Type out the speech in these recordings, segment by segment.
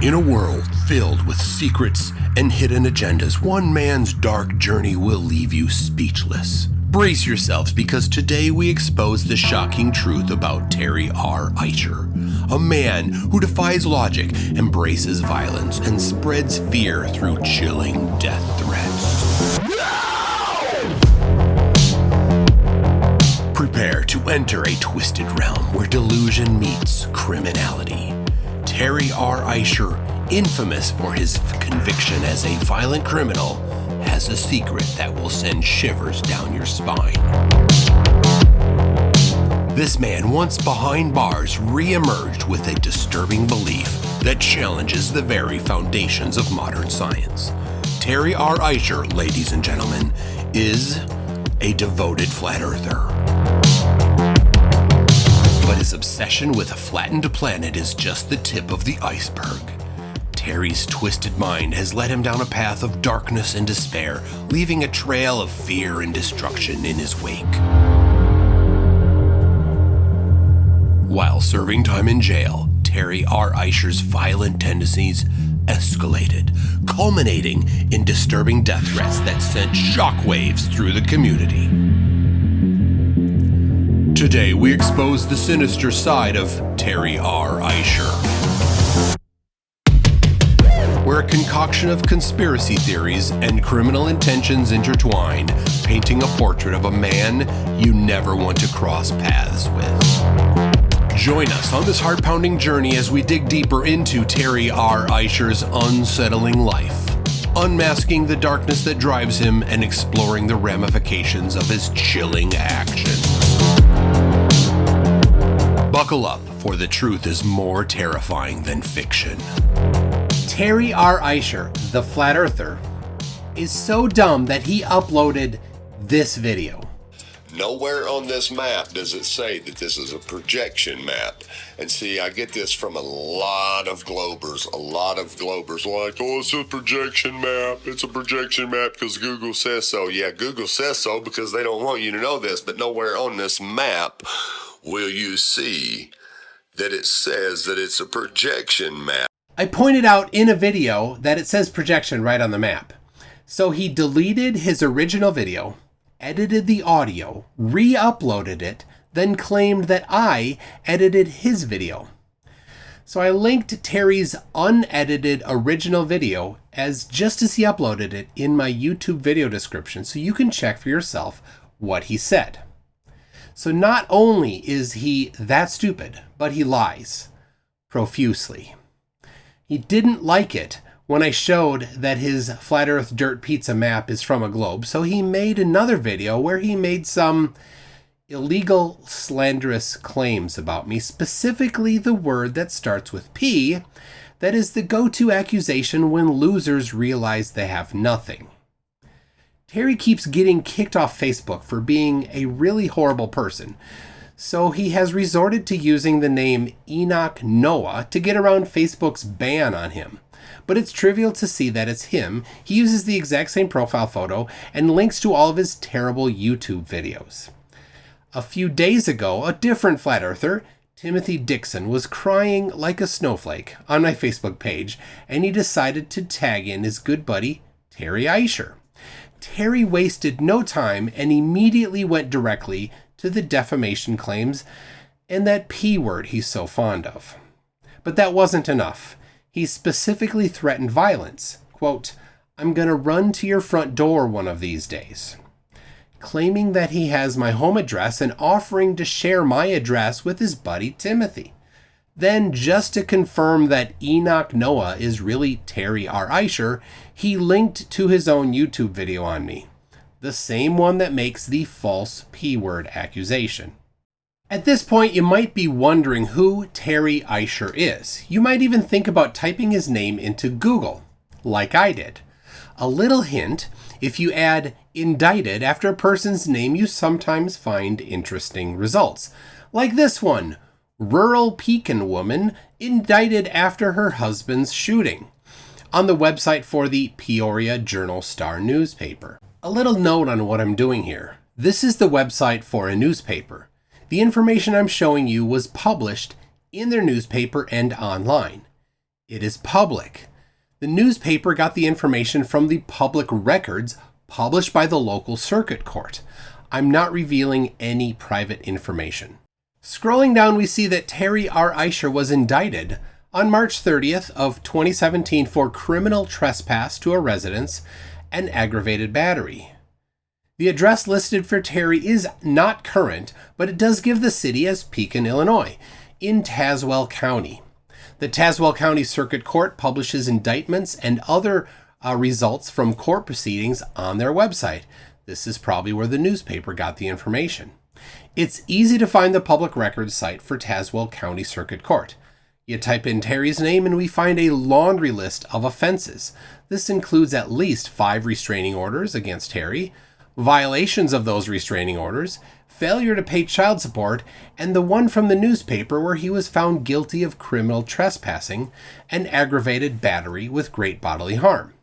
In a world filled with secrets and hidden agendas, one man's dark journey will leave you speechless. Brace yourselves, because today we expose the shocking truth about Terry R. Eicher, a man who defies logic, embraces violence, and spreads fear through chilling death threats. Prepare to enter a twisted realm where delusion meets criminality. Terry R. Eicher, infamous for his conviction as a violent criminal, has a secret that will send shivers down your spine. This man, once behind bars, re-emerged with a disturbing belief that challenges the very foundations of modern science. Terry R. Eicher, ladies and gentlemen, is a devoted flat earther. But his obsession with a flattened planet is just the tip of the iceberg. Terry's twisted mind has led him down a path of darkness and despair, leaving a trail of fear and destruction in his wake. While serving time in jail, Terry R. Eicher's violent tendencies escalated, culminating in disturbing death threats that sent shockwaves through the community. Today, we expose the sinister side of Terry R. Eicher, where a concoction of conspiracy theories and criminal intentions intertwine, painting a portrait of a man you never want to cross paths with. Join us on this heart-pounding journey as we dig deeper into Terry R. Eicher's unsettling life, unmasking the darkness that drives him and exploring the ramifications of his chilling actions. Buckle up, for the truth is more terrifying than fiction. Terry R. Eicher, the Flat Earther, is so dumb that he uploaded this video. Nowhere on this map does it say that this is a projection map. And see, I get this from a lot of globers like, oh, it's a projection map. It's a projection map because Google says so. Yeah, Google says so because they don't want you to know this, but nowhere on this map will you see that it says that it's a projection map. I pointed out in a video that it says projection right on the map. So he deleted his original video, edited the audio, re-uploaded it, then claimed that I edited his video. So I linked Terry's unedited original video just as he uploaded it in my YouTube video description so you can check for yourself what he said. So not only is he that stupid, but he lies profusely. He didn't like it when I showed that his Flat Earth Dirt Pizza map is from a globe, so he made another video where he made some illegal, slanderous claims about me, specifically the word that starts with P, that is the go-to accusation when losers realize they have nothing. Terry keeps getting kicked off Facebook for being a really horrible person, so he has resorted to using the name Enoch Noah to get around Facebook's ban on him. But it's trivial to see that it's him. He uses the exact same profile photo and links to all of his terrible YouTube videos. A few days ago, a different flat earther, Timothy Dixon, was crying like a snowflake on my Facebook page, and he decided to tag in his good buddy, Terry Eicher. Terry wasted no time and immediately went directly to the defamation claims and that P word he's so fond of. But that wasn't enough. He specifically threatened violence. Quote, "I'm gonna run to your front door one of these days," claiming that he has my home address and offering to share my address with his buddy Timothy. Then, just to confirm that Enoch Noah is really Terry R. Eicher, he linked to his own YouTube video on me, the same one that makes the false P-word accusation. At this point, you might be wondering who Terry Eicher is. You might even think about typing his name into Google, like I did. A little hint, if you add indicted after a person's name, you sometimes find interesting results. Like this one, rural Pekin woman indicted after her husband's shooting, on the website for the Peoria Journal-Star newspaper. A little note on what I'm doing here. This is the website for a newspaper. The information I'm showing you was published in their newspaper and online. It is public. The newspaper got the information from the public records published by the local circuit court. I'm not revealing any private information. Scrolling down, we see that Terry R. Eicher was indicted on March 30th of 2017 for criminal trespass to a residence and aggravated battery. The address listed for Terry is not current, but it does give the city as Pekin, Illinois, in Tazewell County. The Tazewell County Circuit Court publishes indictments and other results from court proceedings on their website. This is probably where the newspaper got the information. It's easy to find the public records site for Tazewell County Circuit Court. You type in Terry's name and we find a laundry list of offenses. This includes at least 5 restraining orders against Terry, violations of those restraining orders, failure to pay child support, and the one from the newspaper where he was found guilty of criminal trespassing and aggravated battery with great bodily harm.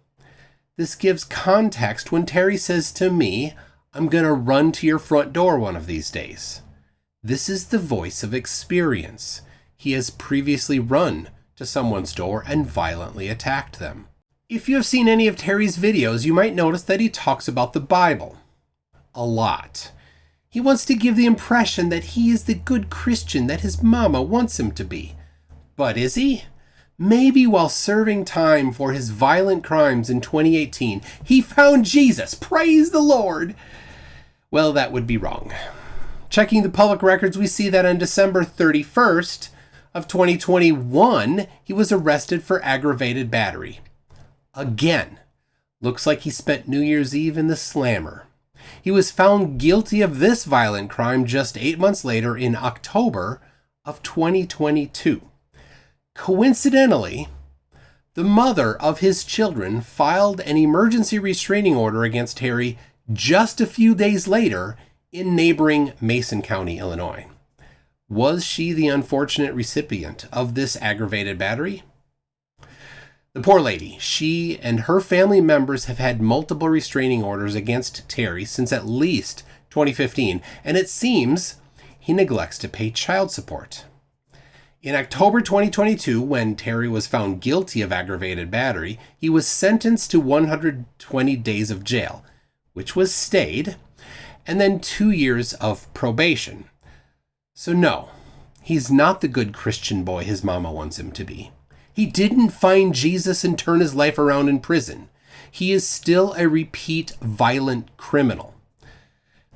This gives context when Terry says to me, "I'm going to run to your front door one of these days." This is the voice of experience. He has previously run to someone's door and violently attacked them. If you have seen any of Terry's videos, you might notice that he talks about the Bible a lot. He wants to give the impression that he is the good Christian that his mama wants him to be. But is he? Maybe while serving time for his violent crimes in 2018, he found Jesus. Praise the Lord! Well, that would be wrong. Checking the public records, we see that on December 31st of 2021, he was arrested for aggravated battery. Again, looks like he spent New Year's Eve in the slammer. He was found guilty of this violent crime just 8 months later in October of 2022. Coincidentally, the mother of his children filed an emergency restraining order against Terry just a few days later in neighboring Mason County, Illinois. Was she the unfortunate recipient of this aggravated battery? The poor lady, she and her family members have had multiple restraining orders against Terry since at least 2015, and it seems he neglects to pay child support. In October 2022, when Terry was found guilty of aggravated battery, he was sentenced to 120 days of jail, which was stayed, and then 2 years of probation. So no, he's not the good Christian boy his mama wants him to be. He didn't find Jesus and turn his life around in prison. He is still a repeat violent criminal.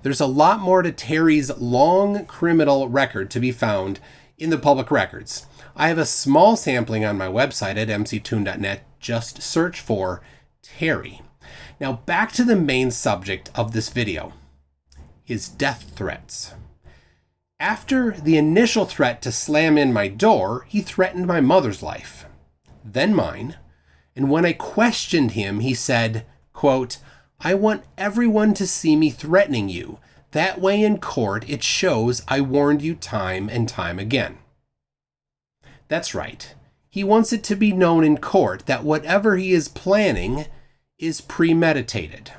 There's a lot more to Terry's long criminal record to be found in the public records. I have a small sampling on my website at mctoon.net. Just search for Terry. Now back to the main subject of this video, his death threats. After the initial threat to slam in my door, he threatened my mother's life, then mine, and when I questioned him, he said, quote, "I want everyone to see me threatening you. That way in court it shows I warned you time and time again." That's right. He wants it to be known in court that whatever he is planning is premeditated.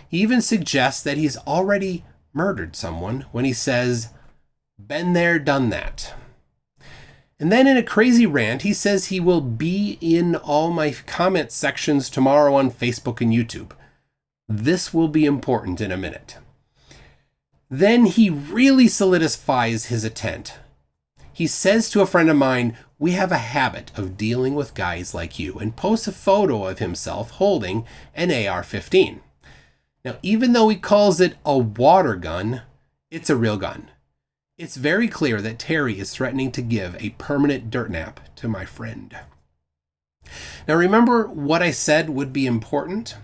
He even suggests that he's already murdered someone when he says, "Been there, done that." And then in a crazy rant, he says he will be in all my comment sections tomorrow on Facebook and YouTube. This will be important in a minute. Then he really solidifies his intent. He says to a friend of mine, "We have a habit of dealing with guys like you," and posts a photo of himself holding an AR-15. Now, even though he calls it a water gun, it's a real gun. It's very clear that Terry is threatening to give a permanent dirt nap to my friend. Now, remember what I said would be important?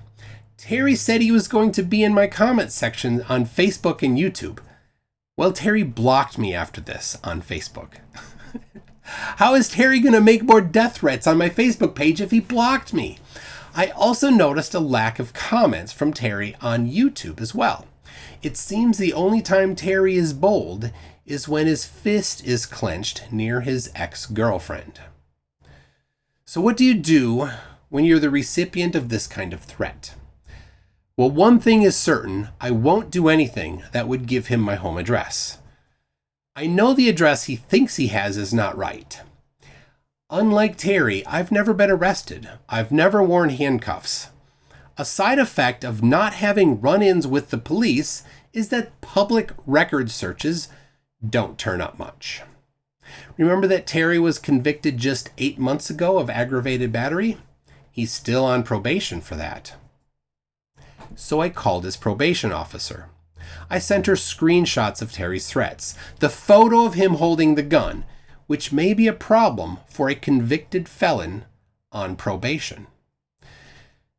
Terry said he was going to be in my comment section on Facebook and YouTube. Well, Terry blocked me after this on Facebook. How is Terry going to make more death threats on my Facebook page if he blocked me? I also noticed a lack of comments from Terry on YouTube as well. It seems the only time Terry is bold is when his fist is clenched near his ex-girlfriend. So what do you do when you're the recipient of this kind of threat? Well, one thing is certain, I won't do anything that would give him my home address. I know the address he thinks he has is not right. Unlike Terry, I've never been arrested. I've never worn handcuffs. A side effect of not having run-ins with the police is that public record searches don't turn up much. Remember that Terry was convicted just 8 months ago of aggravated battery? He's still on probation for that. So I called his probation officer. I sent her screenshots of Terry's threats, the photo of him holding the gun, which may be a problem for a convicted felon on probation.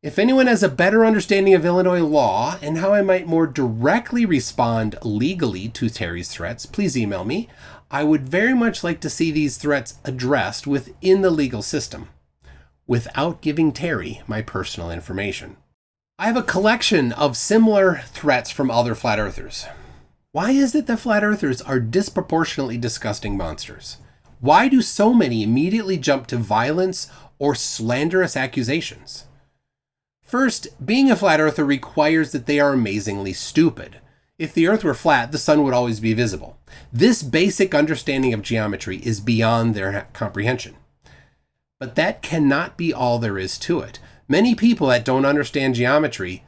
If anyone has a better understanding of Illinois law and how I might more directly respond legally to Terry's threats, please email me. I would very much like to see these threats addressed within the legal system, without giving Terry my personal information. I have a collection of similar threats from other flat earthers. Why is it that flat earthers are disproportionately disgusting monsters? Why do so many immediately jump to violence or slanderous accusations? First, being a flat earther requires that they are amazingly stupid. If the earth were flat, the sun would always be visible. This basic understanding of geometry is beyond their comprehension. But that cannot be all there is to it. Many people that don't understand geometry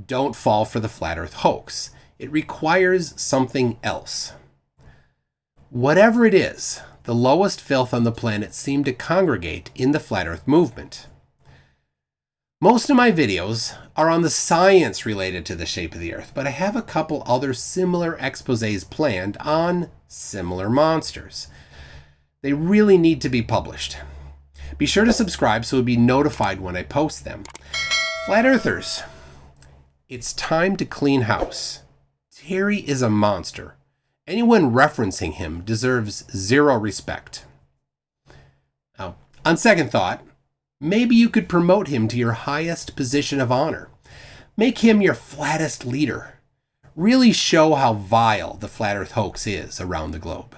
don't fall for the flat earth hoax. It requires something else. Whatever it is, the lowest filth on the planet seem to congregate in the flat earth movement. Most of my videos are on the science related to the shape of the earth, but I have a couple other similar exposés planned on similar monsters. They really need to be published. Be sure to subscribe so you'll be notified when I post them. Flat Earthers, it's time to clean house. Terry is a monster. Anyone referencing him deserves zero respect. Now, on second thought, maybe you could promote him to your highest position of honor. Make him your flattest leader. Really show how vile the flat earth hoax is around the globe.